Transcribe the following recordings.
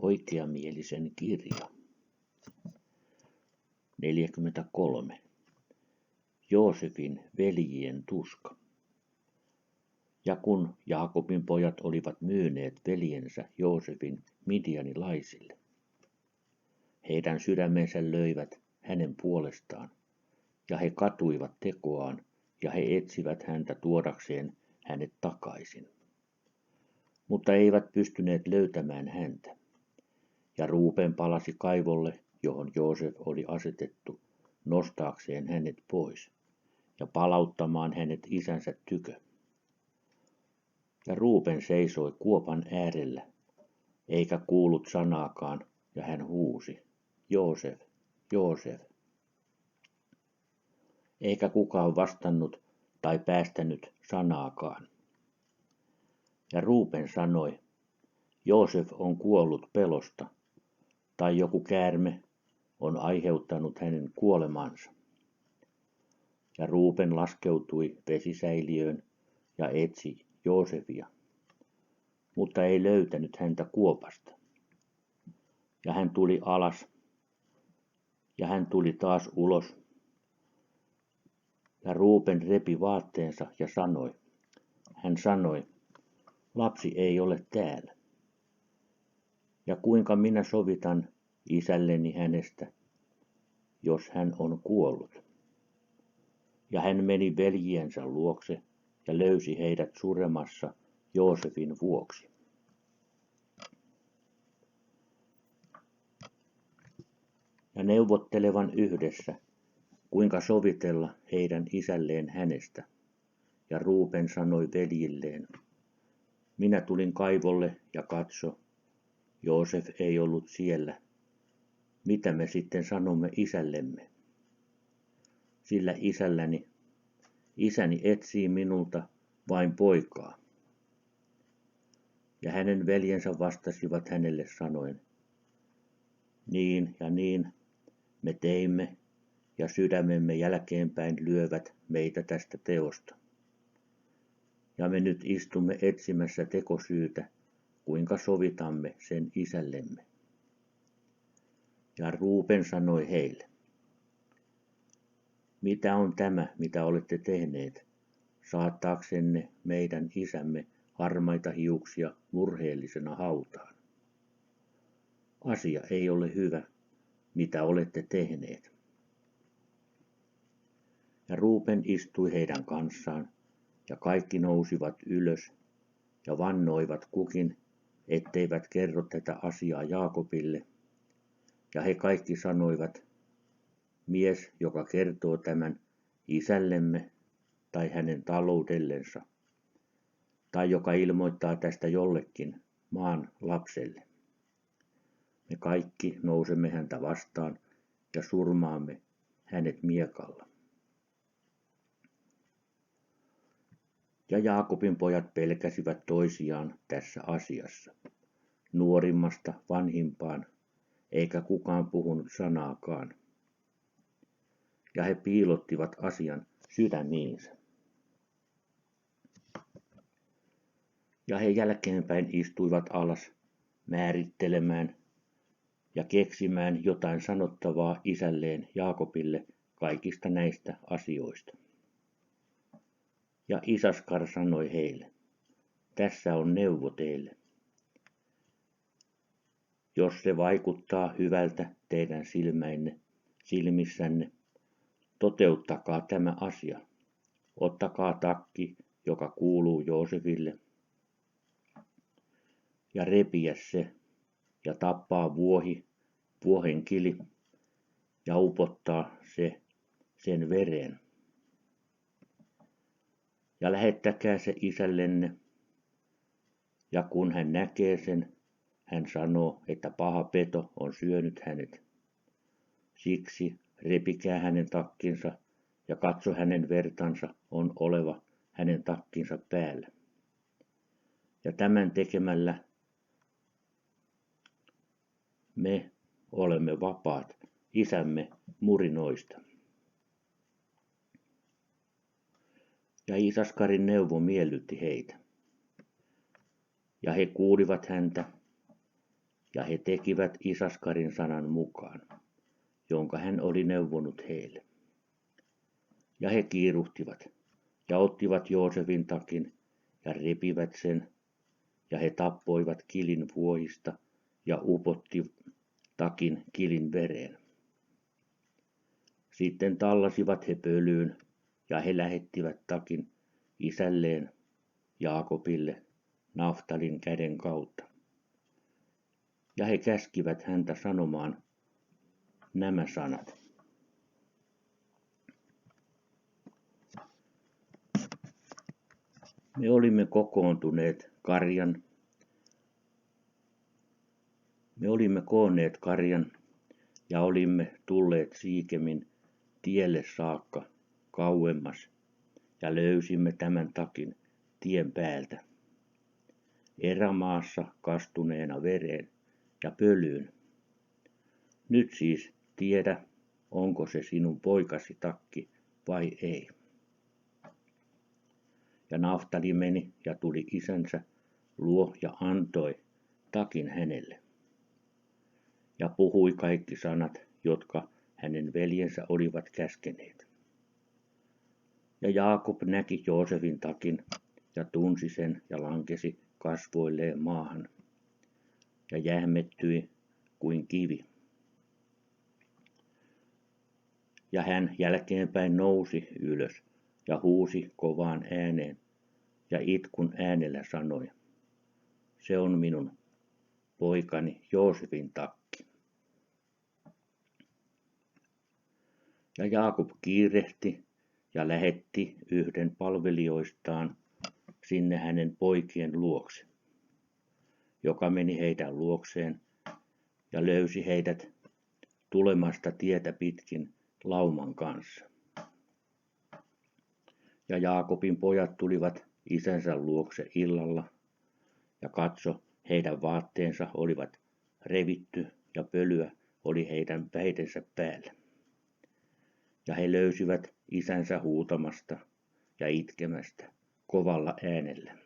Oikeamielisen kirja. 43. Joosefin veljien tuska. Ja kun Jaakobin pojat olivat myyneet veljensä Joosefin midianilaisille, heidän sydämensä löivät hänen puolestaan, ja he katuivat tekoaan, ja he etsivät häntä tuodakseen hänet takaisin. Mutta eivät pystyneet löytämään häntä. Ja Ruuben palasi kaivolle, johon Joosef oli asetettu, nostaakseen hänet pois ja palauttamaan hänet isänsä tykö. Ja Ruuben seisoi kuopan äärellä, eikä kuullut sanaakaan, ja hän huusi, Joosef, Joosef. Eikä kukaan vastannut tai päästänyt sanaakaan. Ja Ruuben sanoi, Joosef on kuollut pelosta, tai joku käärme on aiheuttanut hänen kuolemansa. Ja Ruuben laskeutui vesisäiliöön ja etsi Joosefia, mutta ei löytänyt häntä kuopasta. Ja hän tuli alas, ja hän tuli taas ulos. Ja Ruuben repi vaatteensa ja hän sanoi, lapsi ei ole täällä. Ja kuinka minä sovitan isälleni hänestä, jos hän on kuollut? Ja hän meni veljiensä luokse ja löysi heidät suremassa Joosefin vuoksi. Ja neuvottelevan yhdessä, kuinka sovitella heidän isälleen hänestä. Ja Ruuben sanoi veljilleen, minä tulin kaivolle ja katso, Joosef ei ollut siellä. Mitä me sitten sanomme isällemme? Sillä isäni etsii minulta vain poikaa. Ja hänen veljensä vastasivat hänelle sanoen, niin ja niin me teimme, ja sydämemme jälkeenpäin lyövät meitä tästä teosta. Ja me nyt istumme etsimässä tekosyytä, kuinka sovitamme sen isällemme. Ja Ruuben sanoi heille, mitä on tämä, mitä olette tehneet, saattaaksenne meidän isämme harmaita hiuksia murheellisena hautaan? Asia ei ole hyvä, mitä olette tehneet. Ja Ruuben istui heidän kanssaan, ja kaikki nousivat ylös ja vannoivat kukin, etteivät kerro tätä asiaa Jaakobille. Ja he kaikki sanoivat, mies, joka kertoo tämän isällemme tai hänen taloudellensa, tai joka ilmoittaa tästä jollekin maan lapselle. Me kaikki nousemme häntä vastaan ja surmaamme hänet miekalla. Ja Jaakobin pojat pelkäsivät toisiaan tässä asiassa, nuorimmasta vanhimpaan, eikä kukaan puhunut sanaakaan. Ja he piilottivat asian sydämiinsä. Ja he jälkeenpäin istuivat alas määrittelemään ja keksimään jotain sanottavaa isälleen Jaakobille kaikista näistä asioista. Ja Isaskar sanoi heille, tässä on neuvo teille. Jos se vaikuttaa hyvältä teidän silmissänne, toteuttakaa tämä asia. Ottakaa takki, joka kuuluu Joosefille, ja repiä se, ja tappaa vuohenkili, ja upottaa sen vereen. Ja lähettäkää se isällenne, ja kun hän näkee sen, hän sanoo, että paha peto on syönyt hänet. Siksi repikää hänen takkinsa, ja katso hänen vertansa on oleva hänen takkinsa päällä. Ja tämän tekemällä me olemme vapaat isämme murinoista. Ja Isaskarin neuvo miellytti heitä. Ja he kuulivat häntä, Ja he tekivät Isaskarin sanan mukaan, jonka hän oli neuvonut heille. Ja he kiiruhtivat ja ottivat Joosefin takin ja repivät sen, ja he tappoivat kilin vuohista ja upotti takin kilin vereen. Sitten tallasivat he pölyyn, ja he lähettivät takin isälleen Jaakobille Naftalin käden kautta. Ja he käskivät häntä sanomaan nämä sanat. Me olimme koonneet karjan ja olimme tulleet Siikemin tielle saakka kauemmas ja löysimme tämän takin tien päältä, erämaassa kastuneena vereen ja pölyyn. Nyt siis tiedä, onko se sinun poikasi takki vai ei. Ja Naftali meni ja tuli isänsä luo ja antoi takin hänelle. Ja puhui kaikki sanat, jotka hänen veljensä olivat käskeneet. Ja Jaakob näki Joosefin takin ja tunsi sen ja lankesi kasvoilleen maahan ja jähmettyi kuin kivi. Ja hän jälkeenpäin nousi ylös ja huusi kovaan ääneen ja itkun äänellä sanoi, se on minun poikani Joosefin takki. Ja Jaakob kiirehti ja lähetti yhden palvelijoistaan sinne hänen poikien luokse, joka meni heidän luokseen ja löysi heidät tulemasta tietä pitkin lauman kanssa. Ja Jaakobin pojat tulivat isänsä luokse illalla, ja katso, heidän vaatteensa olivat revitty ja pölyä oli heidän päidensä päällä. Ja he löysivät isänsä huutamasta ja itkemästä kovalla äänellä.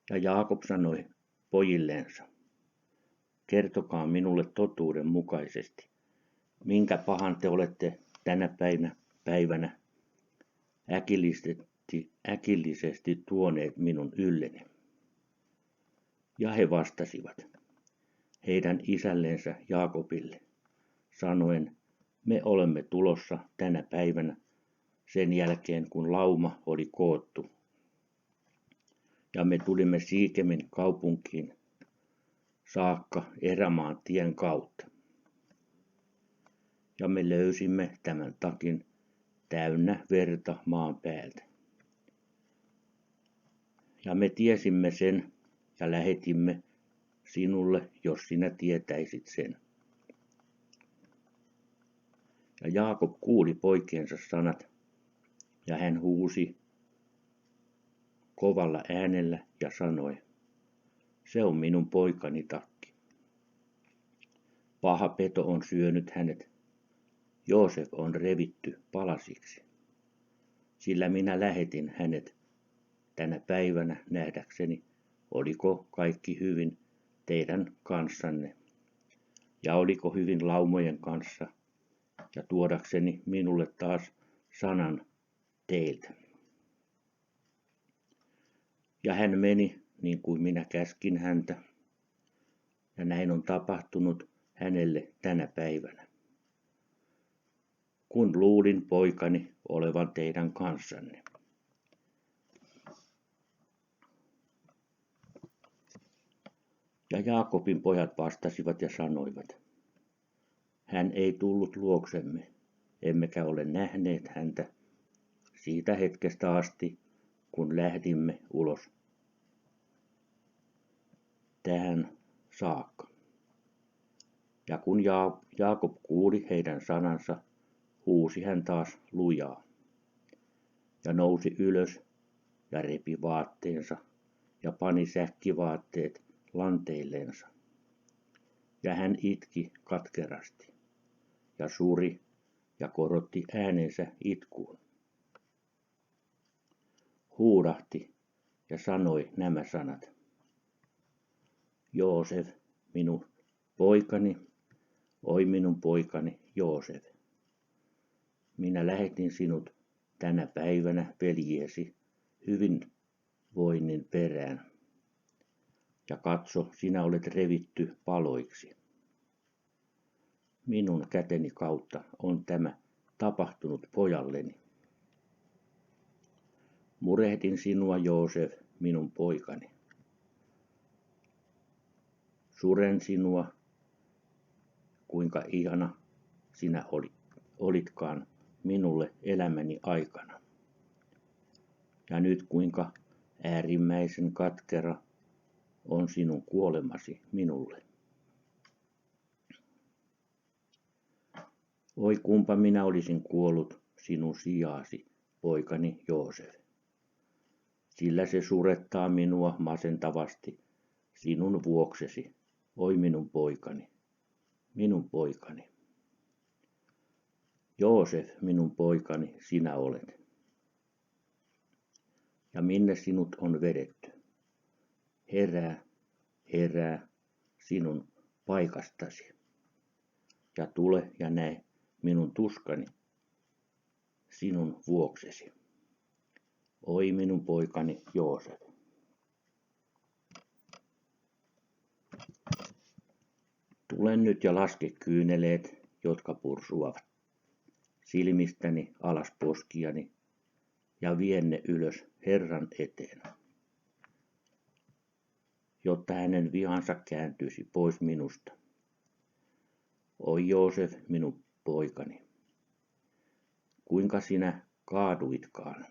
Ja Jaakob sanoi pojilleensa, kertokaa minulle totuuden mukaisesti, minkä pahan te olette tänä päivänä äkillisesti tuoneet minun ylleni. Ja he vastasivat heidän isällensä Jaakobille, sanoen, me olemme tulossa tänä päivänä sen jälkeen, kun lauma oli koottu. Ja me tulimme Siikemin kaupunkiin saakka erämaan tien kautta. Ja me löysimme tämän takin täynnä verta maan päältä. Ja me tiesimme sen ja lähetimme sinulle, jos sinä tietäisit sen. Ja Jaakob kuuli poikiensa sanat, ja hän huusi kovalla äänellä ja sanoi, se on minun poikani takki. Paha peto on syönyt hänet. Joosef on revitty palasiksi, sillä minä lähetin hänet tänä päivänä nähdäkseni, oliko kaikki hyvin teidän kanssanne, ja oliko hyvin laumojen kanssa, ja tuodakseni minulle taas sanan teiltä. Ja hän meni niin kuin minä käskin häntä, ja näin on tapahtunut hänelle tänä päivänä, kun luulin poikani olevan teidän kanssanne. Ja Jaakobin pojat vastasivat ja sanoivat, hän ei tullut luoksemme, emmekä ole nähneet häntä siitä hetkestä asti, kun lähdimme ulos tähän saakka. Ja kun Jaakob kuuli heidän sanansa, huusi hän taas lujaa ja nousi ylös ja repi vaatteensa ja pani säkkivaatteet lanteilleensa. Ja hän itki katkerasti ja suri ja korotti äänensä itkuun. Huudahti ja sanoi nämä sanat. Joosef, minun poikani, oi minun poikani Joosef. Minä lähetin sinut tänä päivänä veljiesi hyvinvoinnin perään. Ja katso, sinä olet revitty paloiksi. Minun käteni kautta on tämä tapahtunut pojalleni. Murehdin sinua, Joosef, minun poikani. Suren sinua, kuinka ihana sinä olitkaan minulle elämäni aikana. Ja nyt kuinka äärimmäisen katkera on sinun kuolemasi minulle. Oi kumpa minä olisin kuollut sinun sijaasi, poikani Joosef. Sillä se surettaa minua masentavasti sinun vuoksesi, oi minun poikani, minun poikani. Joosef, minun poikani, sinä olet. Ja minne sinut on vedetty? Herää, herää sinun paikastasi. Ja tule ja näe minun tuskani sinun vuoksesi. Oi minun poikani Joosef. Tule nyt ja laske kyyneleet, jotka pursuavat silmistäni alas poskiani, ja vie ne ylös Herran eteen, jotta hänen vihansa kääntyisi pois minusta. Oi Joosef, minun poikani, kuinka sinä kaaduitkaan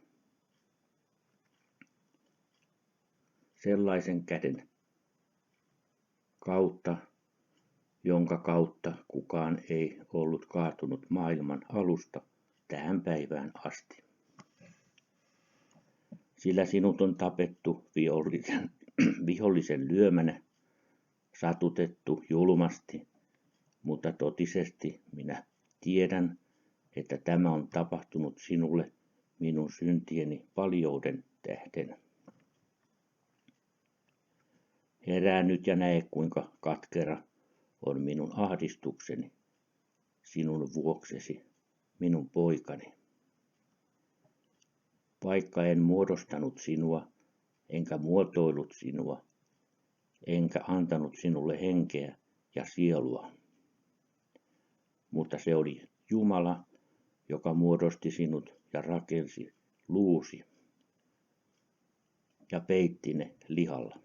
sellaisen käden kautta, jonka kautta kukaan ei ollut kaatunut maailman alusta tähän päivään asti. Sillä sinut on tapettu vihollisen lyömänä, satutettu julmasti, mutta totisesti minä tiedän, että tämä on tapahtunut sinulle minun syntieni paljouden tähden. Herää nyt ja näe, kuinka katkera on minun ahdistukseni sinun vuoksesi, minun poikani. Vaikka en muodostanut sinua, enkä muotoillut sinua, enkä antanut sinulle henkeä ja sielua. Mutta se oli Jumala, joka muodosti sinut ja rakensi luusi ja peitti ne lihalla.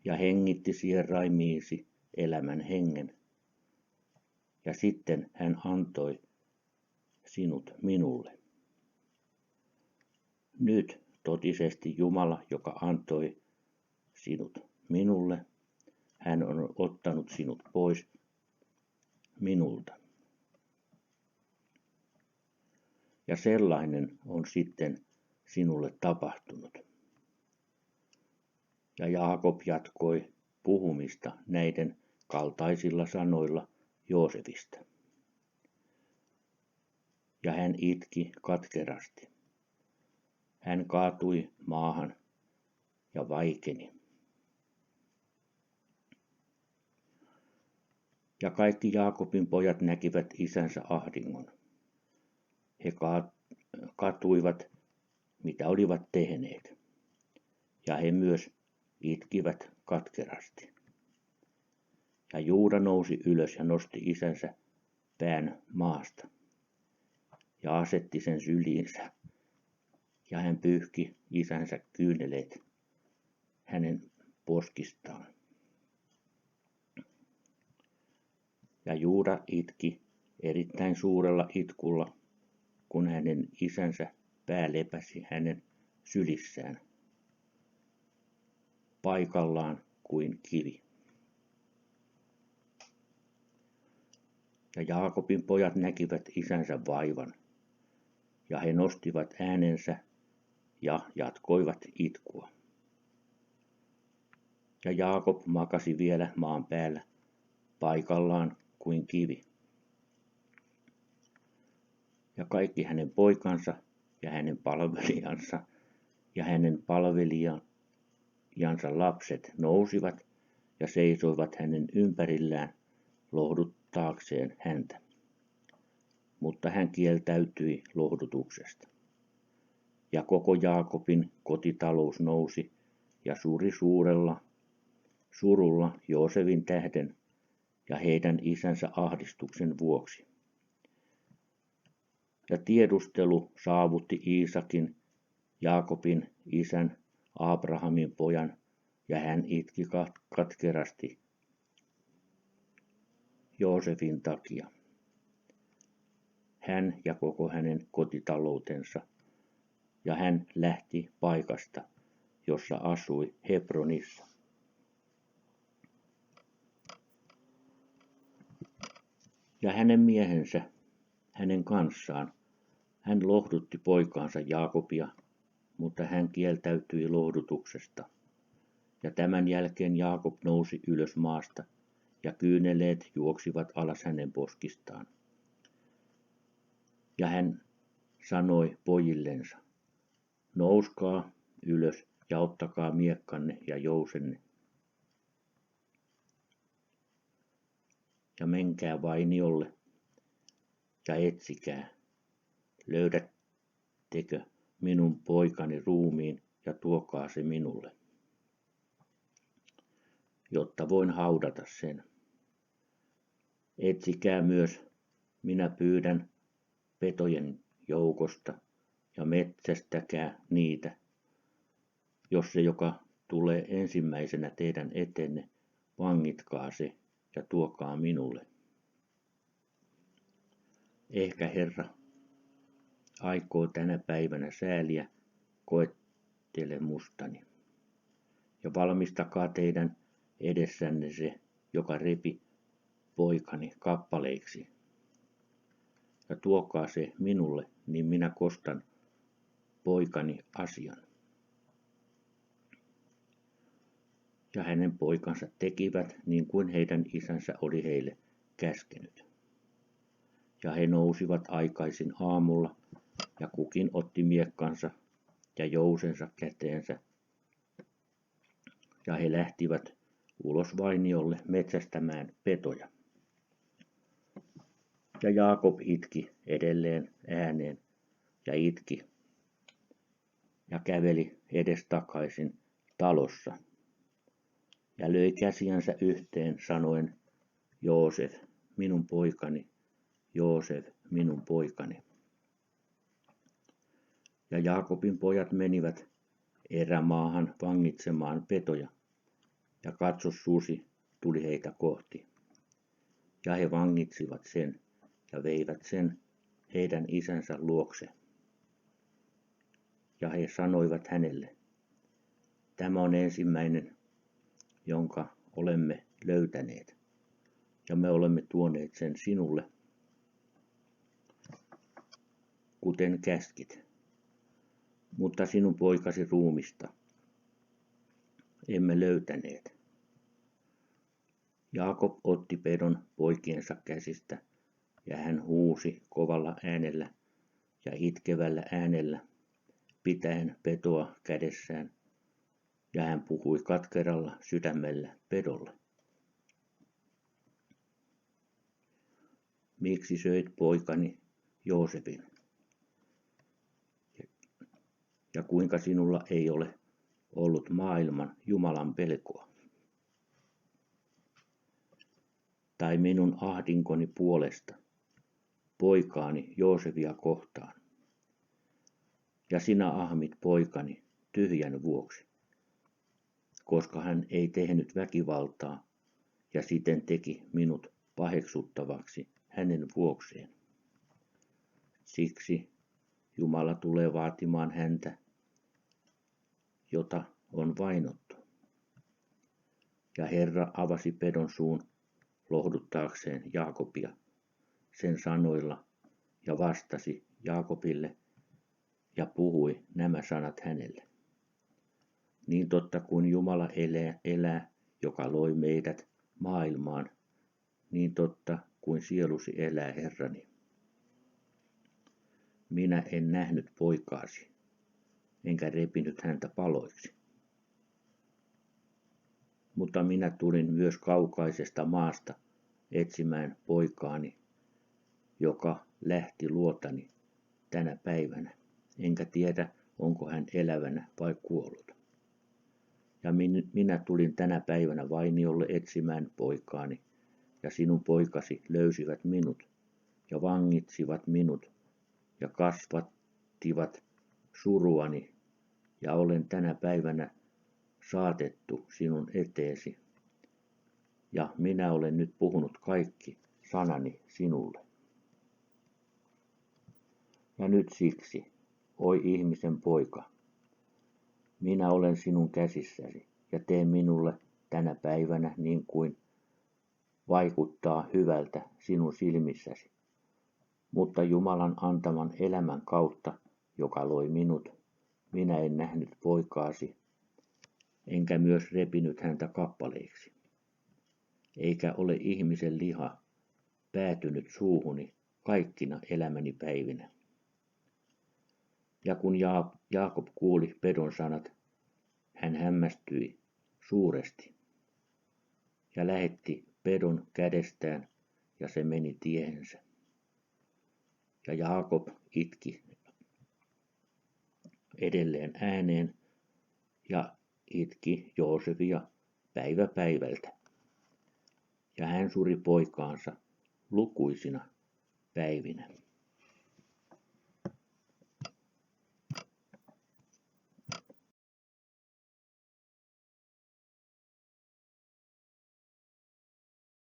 Ja hengitti siihen raimiisi elämän hengen. Ja sitten hän antoi sinut minulle. Nyt totisesti Jumala, joka antoi sinut minulle, hän on ottanut sinut pois minulta. Ja sellainen on sitten sinulle tapahtunut. Ja Jaakob jatkoi puhumista näiden kaltaisilla sanoilla Joosefista. Ja hän itki katkerasti. Hän kaatui maahan ja vaikeni. Ja kaikki Jaakobin pojat näkivät isänsä ahdingon. He katuivat, mitä olivat tehneet, ja he myös itkivät katkerasti. Ja Juuda nousi ylös ja nosti isänsä pään maasta ja asetti sen syliinsä, ja hän pyyhki isänsä kyyneleet hänen poskistaan. Ja Juuda itki erittäin suurella itkulla, kun hänen isänsä pää lepäsi hänen sylissään, paikallaan kuin kivi. Ja Jaakobin pojat näkivät isänsä vaivan, ja he nostivat äänensä ja jatkoivat itkua. Ja Jaakob makasi vielä maan päällä, paikallaan kuin kivi. Ja kaikki hänen poikansa ja hänen palvelijansa ja hänen palvelijan jansa lapset nousivat ja seisoivat hänen ympärillään lohduttaakseen häntä. Mutta hän kieltäytyi lohdutuksesta. Ja koko Jaakobin kotitalous nousi ja suri surulla Joosefin tähden ja heidän isänsä ahdistuksen vuoksi. Ja tiedustelu saavutti Iisakin, Jaakobin isän, Abrahamin pojan, ja hän itki katkerasti Joosefin takia. Hän ja koko hänen kotitaloutensa, ja hän lähti paikasta, jossa asui Hebronissa. Ja hänen miehensä, hänen kanssaan, hän lohdutti poikaansa Jaakobia, mutta hän kieltäytyi lohdutuksesta. Ja tämän jälkeen Jaakob nousi ylös maasta, ja kyyneleet juoksivat alas hänen poskistaan. Ja hän sanoi pojillensa, nouskaa ylös ja ottakaa miekkanne ja jousenne. Ja menkää vainiolle ja etsikää, löydättekö minun poikani ruumiin ja tuokaa se minulle, jotta voin haudata sen. Etsikää myös, minä pyydän petojen joukosta ja metsästäkää niitä, jos se, joka tulee ensimmäisenä teidän etenne, vangitkaa se ja tuokaa minulle. Ehkä Herra aikoo tänä päivänä sääliä koettelemustani. Ja valmistakaa teidän edessänne se, joka repi poikani kappaleiksi. Ja tuokaa se minulle, niin minä kostan poikani asian. Ja hänen poikansa tekivät niin kuin heidän isänsä oli heille käskenyt. Ja he nousivat aikaisin aamulla, ja kukin otti miekkansa ja jousensa käteensä. Ja he lähtivät ulos vainiolle metsästämään petoja. Ja Jaakob itki edelleen ääneen ja itki ja käveli edestakaisin talossa ja löi käsiänsä yhteen sanoen, Joosef, minun poikani, Joosef, minun poikani. Ja Jaakobin pojat menivät erämaahan vangitsemaan petoja, ja katso, susi tuli heitä kohti. Ja he vangitsivat sen ja veivät sen heidän isänsä luokse. Ja he sanoivat hänelle, tämä on ensimmäinen, jonka olemme löytäneet, ja me olemme tuoneet sen sinulle, kuten käskit. Mutta sinun poikasi ruumista emme löytäneet. Jaakob otti pedon poikiensa käsistä, ja hän huusi kovalla äänellä ja itkevällä äänellä, pitäen petoa kädessään, ja hän puhui katkeralla sydämellä pedolle. Miksi söit poikani Joosefin? Ja kuinka sinulla ei ole ollut maailman Jumalan pelkoa? Tai minun ahdinkoni puolesta, poikaani Joosefia kohtaan. Ja sinä ahmit poikani tyhjän vuoksi, koska hän ei tehnyt väkivaltaa ja siten teki minut paheksuttavaksi hänen vuokseen. Siksi Jumala tulee vaatimaan häntä, jota on vainottu. Ja Herra avasi pedon suun lohduttaakseen Jaakobia sen sanoilla ja vastasi Jaakobille ja puhui nämä sanat hänelle. Niin totta kuin Jumala elää, joka loi meidät maailmaan, niin totta kuin sielusi elää, Herrani. Minä en nähnyt poikaasi, enkä repinyt häntä paloiksi. mutta minä tulin myös kaukaisesta maasta etsimään poikaani, joka lähti luotani tänä päivänä, enkä tiedä, onko hän elävänä vai kuollut. Ja minä tulin tänä päivänä vainiolle etsimään poikaani, ja sinun poikasi löysivät minut, ja vangitsivat minut, ja kasvattivat suruani, ja olen tänä päivänä saatettu sinun eteesi, ja minä olen nyt puhunut kaikki sanani sinulle. Ja nyt siksi, oi ihmisen poika, minä olen sinun käsissäsi, ja tee minulle tänä päivänä niin kuin vaikuttaa hyvältä sinun silmissäsi. Mutta Jumalan antaman elämän kautta, joka loi minut, minä en nähnyt poikaasi, enkä myös repinyt häntä kappaleiksi. Eikä ole ihmisen liha päätynyt suuhuni kaikkina elämäni päivinä. Ja kun Jaakob kuuli pedon sanat, hän hämmästyi suuresti ja lähetti pedon kädestään, ja se meni tiehensä. Ja Jaakob itki edelleen ääneen ja itki Joosefia päivä päivältä. Ja hän suri poikaansa lukuisina päivinä.